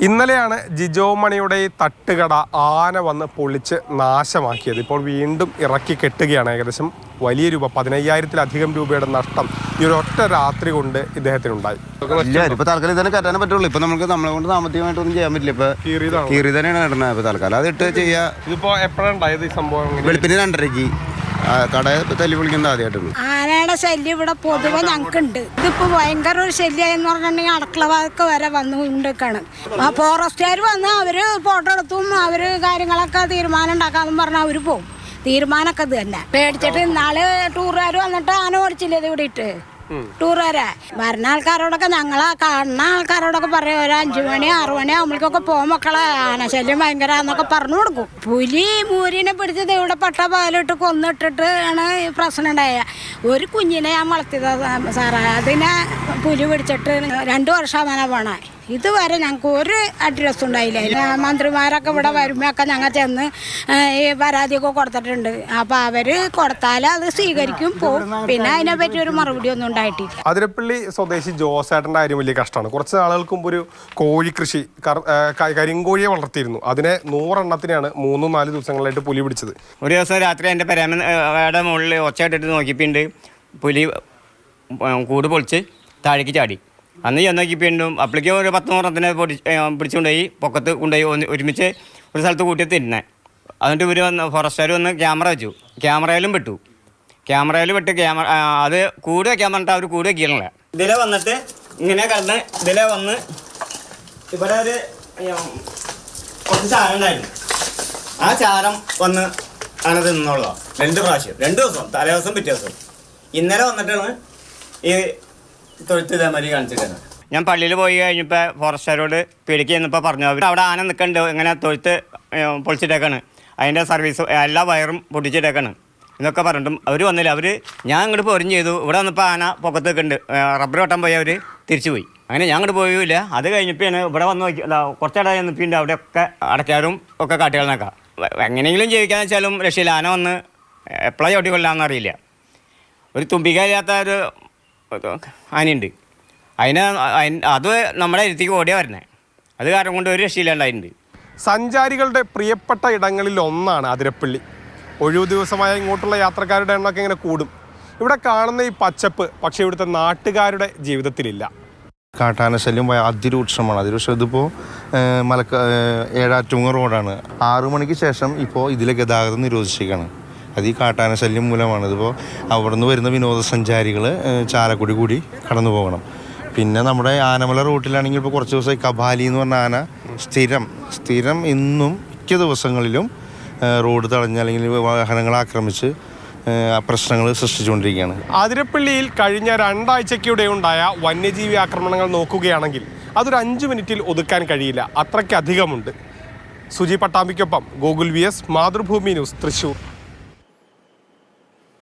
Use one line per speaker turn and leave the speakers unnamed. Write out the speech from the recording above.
ഇന്നലെയാണ് ജിജോ മണിയുടെ ഈ തട്ടുകട ആന വന്ന് പൊളിച്ച് നാശമാക്കിയത്. ഇപ്പോൾ വീണ്ടും ഇറക്കി കെട്ടുകയാണ്. ഏകദേശം വലിയ രൂപ 15,000-ലധികം രൂപയുടെ നഷ്ടം ഈ ഒരു ഒറ്റ രാത്രി കൊണ്ട് ഇദ്ദേഹത്തിനുണ്ടായി.
ഇപ്പൊ തൽക്കാലം ഇതന്നെ കയറ്റാനേ പറ്റുള്ളൂ. ഇപ്പൊ നമുക്ക് നമ്മളെ കൊണ്ട് സാമ്പത്തികമായിട്ടൊന്നും ചെയ്യാൻ പറ്റില്ല. ഇപ്പൊ കീറി തന്നെയാണ് കയറ്റുന്നത്. ഇപ്പൊ തൽക്കാലം അത് ഇട്ട് ചെയ്യാ. ഇതിപ്പോ എപ്പോഴാണ്ടായത് ഈ സംഭവം? വെളുപ്പിന് 2:30 കട തല്ലി വിളിക്കുന്നത് ആദ്യമായിട്ടുണ്ട്.
ആനയുടെ ശല്യം ഇവിടെ പൊതുവെ ഞങ്ങൾക്കുണ്ട്. ഇതിപ്പോ ഭയങ്കര ഒരു ശല്യമായെന്ന് പറഞ്ഞിട്ടുണ്ടെങ്കിൽ അടുക്കള ഭാഗത്ത് വരെ വന്നുകൊണ്ടിരിക്കാണ്. ആ ഫോറസ്റ്റുകാർ വന്ന് അവര് ഫോട്ടോ എടുത്തും അവര് കാര്യങ്ങളൊക്കെ തീരുമാനം ഉണ്ടാക്കാന്ന് പറഞ്ഞാൽ അവര് പോകും. തീരുമാനമൊക്കെ ഇത് തന്നെ പേടിച്ചിട്ട് ഇന്നാള് ടൂറുകാർ വന്നിട്ട് ആന ഓടിച്ചില്ലേ ഇത് ഇവിടെ ഇട്ട് ടൂറുകാരെ വരുന്ന ആൾക്കാരോടൊക്കെ ഞങ്ങളെ കാണുന്ന ആൾക്കാരോടൊക്കെ പറയും ഒരു 5 മണി 6 മണി ആകുമ്പോഴേക്കൊക്കെ പോകും മക്കളെ ആനശല്യം ഭയങ്കര എന്നൊക്കെ പറഞ്ഞു കൊടുക്കും. പുലി മൂരിനെ പിടിച്ചത് ഇവിടെ പട്ട പാലിട്ട് കൊന്നിട്ടിട്ട് ആണ് പ്രശ്നം ഉണ്ടായ. ഒരു കുഞ്ഞിനെ ഞാൻ വളർത്തിയത് സാറേ. അതിനെ പുലി പിടിച്ചിട്ട് 2 വർഷം അങ്ങനെ പോണേ. ഇതുവരെ ഞങ്ങൾക്ക് ഒരു അഡ്രസ് ഉണ്ടായില്ല. മന്ത്രിമാരൊക്കെ ഇവിടെ വരുമ്പോഴൊക്കെ ഞങ്ങൾ ചെന്ന് ഈ പരാതിയൊക്കെ കൊടുത്തിട്ടുണ്ട്. അപ്പോൾ അവർ കൊടുത്താൽ അത് സ്വീകരിക്കും പോകും. പിന്നെ അതിനെപ്പറ്റി ഒരു മറുപടി ഒന്നും ഉണ്ടായിട്ടില്ല.
അതിരപ്പള്ളി സ്വദേശി ജോസേട്ടൻ്റെ കാര്യം വലിയ കഷ്ടമാണ്. കുറച്ച് നാളുകൾക്ക് മുമ്പ് ഒരു കോഴിക്കൃഷി കരിങ്കോഴിയെ വളർത്തിയിരുന്നു. അതിനെ 100 എണ്ണത്തിനാണ് 3-4 ദിവസങ്ങളായിട്ട് പുലി പിടിച്ചത്.
ഒരു ദിവസം രാത്രി എൻ്റെ പരാമയുടെ മുകളിൽ ഒച്ചയിട്ടിട്ട് നോക്കിയപ്പോണ്ട് പുലി കൂട് പൊളിച്ച് താഴേക്ക് ചാടി. അന്ന് ചെന്ന് നോക്കിയപ്പോണ്ടും അപ്പോഴേക്കും ഒരു 10-100 എണ്ണത്തിനെ പിടിച്ചുകൊണ്ടുപോയി പൊക്കത്ത് കൊണ്ടുപോയി ഒരുമിച്ച് ഒരു സ്ഥലത്ത് കൂട്ടി തിന്നെ. എന്നിട്ട് ഇവർ വന്ന് ഫോറസ്റ്റുകാർ വന്ന് ക്യാമറ വെച്ചു. ക്യാമറയിലും പെട്ടു. ക്യാമറയിൽ പെട്ട് അത് കൂട് വെക്കാൻ പറഞ്ഞിട്ട് അവർ കൂട് വെക്കില്ല. ഇതിലെ വന്നിട്ട് ഇങ്ങനെ കിടന്ന് ഇതിലെ വന്ന് ഇവിടെ ഒരു കുറച്ച് ചാരം ഉണ്ടായിരുന്നു. ആ ചാരം വന്ന് ആന തിന്നുള്ളതാണ് 2 പ്രാവശ്യം 2 ദിവസം തലേ ദിവസം പിറ്റേ ദിവസം. ഇന്നലെ വന്നിട്ടാണ് ഈ തൊഴുത്ത് ഇതേമാതിരി കാണിച്ചിട്ടാണ്. ഞാൻ പള്ളിയിൽ പോയി കഴിഞ്ഞപ്പോൾ ഫോറസ്റ്റുകാരോട് പേടിക്ക് ചെന്നപ്പോൾ പറഞ്ഞു അവർ അവിടെ ആന നിൽക്കുന്നുണ്ട്, ഇങ്ങനെ തൊഴുത്ത് പൊളിച്ചിട്ടേക്കാണ്, അതിൻ്റെ സർവീസ് എല്ലാ വയറും പൊട്ടിച്ചിട്ടേക്കാണ് എന്നൊക്കെ പറഞ്ഞിട്ടും അവർ വന്നില്ല. ഞാൻ ഇങ്ങോട്ട് പോരും ചെയ്തു. ഇവിടെ വന്നപ്പോൾ ആന പൊക്കത്ത് നിൽക്കുന്നുണ്ട്. റബ്ബർ വെട്ടാൻ പോയി അവർ തിരിച്ചു പോയി. അങ്ങനെ ഞാൻ അങ്ങോട്ട് പോയില്ല. അത് കഴിഞ്ഞപ്പോൾ ഇവിടെ വന്ന് നോക്കി കുറച്ചിടെ നിൽപ്പിൻ്റെ അവിടെയൊക്കെ അടയ്ക്കാരും ഒക്കെ കാട്ടുകളെന്നൊക്കെ എങ്ങനെയെങ്കിലും ജീവിക്കാന്ന് വെച്ചാലും രക്ഷയില്ല. ആന വന്ന് എപ്പോഴാണ് ചവിട്ടി കൊല്ലാമെന്ന് അറിയില്ല. ഒരു തുമ്പിക്കാത്ത ഒരു ആനയുണ്ട്. അത് നമ്മുടെ അടുത്തേക്ക് ഓടിയാ വരുന്നത്. അത് കാരണം കൊണ്ട് ഒരു രക്ഷയില്ലാണ്ടായിട്ടുണ്ട്.
സഞ്ചാരികളുടെ പ്രിയപ്പെട്ട ഇടങ്ങളിൽ ഒന്നാണ് അതിരപ്പള്ളി. ഒഴിവു ദിവസമായ ഇങ്ങോട്ടുള്ള യാത്രക്കാരുടെ എണ്ണമൊക്കെ ഇങ്ങനെ കൂടും. ഇവിടെ കാണുന്ന ഈ പച്ചപ്പ് പക്ഷേ ഇവിടുത്തെ നാട്ടുകാരുടെ ജീവിതത്തിലില്ല.
കാട്ടാന ശല്യം അതിരൂക്ഷമാണ്. ഇതിപ്പോൾ ഏഴാറ്റുങ്ങ റോഡാണ്. 6 മണിക്ക് ശേഷം ഇപ്പോൾ ഇതിലെ ഗതാഗതം നിരോധിച്ചിരിക്കുകയാണ്. അത് ഈ കാട്ടാന ശല്യം മൂലമാണ്. ഇതിപ്പോൾ അവിടെ നിന്ന് വരുന്ന വിനോദസഞ്ചാരികൾ ചാലക്കുടി കൂടി കടന്നു പോകണം. പിന്നെ നമ്മുടെ ആനമല റൂട്ടിലാണെങ്കിൽ ഇപ്പോൾ കുറച്ച് ദിവസമായി കബാലി എന്ന് പറഞ്ഞ ആന സ്ഥിരം ഇന്നും മിക്ക ദിവസങ്ങളിലും റോഡ് തടഞ്ഞ് അല്ലെങ്കിൽ വാഹനങ്ങൾ ആക്രമിച്ച് പ്രശ്നങ്ങൾ സൃഷ്ടിച്ചുകൊണ്ടിരിക്കുകയാണ്.
അതിരപ്പള്ളിയിൽ കഴിഞ്ഞ 2 ആഴ്ചയ്ക്കിടെ ഉണ്ടായ വന്യജീവി ആക്രമണങ്ങൾ നോക്കുകയാണെങ്കിൽ അതൊരു 5 മിനിറ്റിൽ ഒതുക്കാൻ കഴിയില്ല. അത്രയ്ക്കധികമുണ്ട്. സുജി പട്ടാമ്പിക്കൊപ്പം ഗോകുൽ VS, മാതൃഭൂമി ന്യൂസ്, തൃശ്ശൂർ.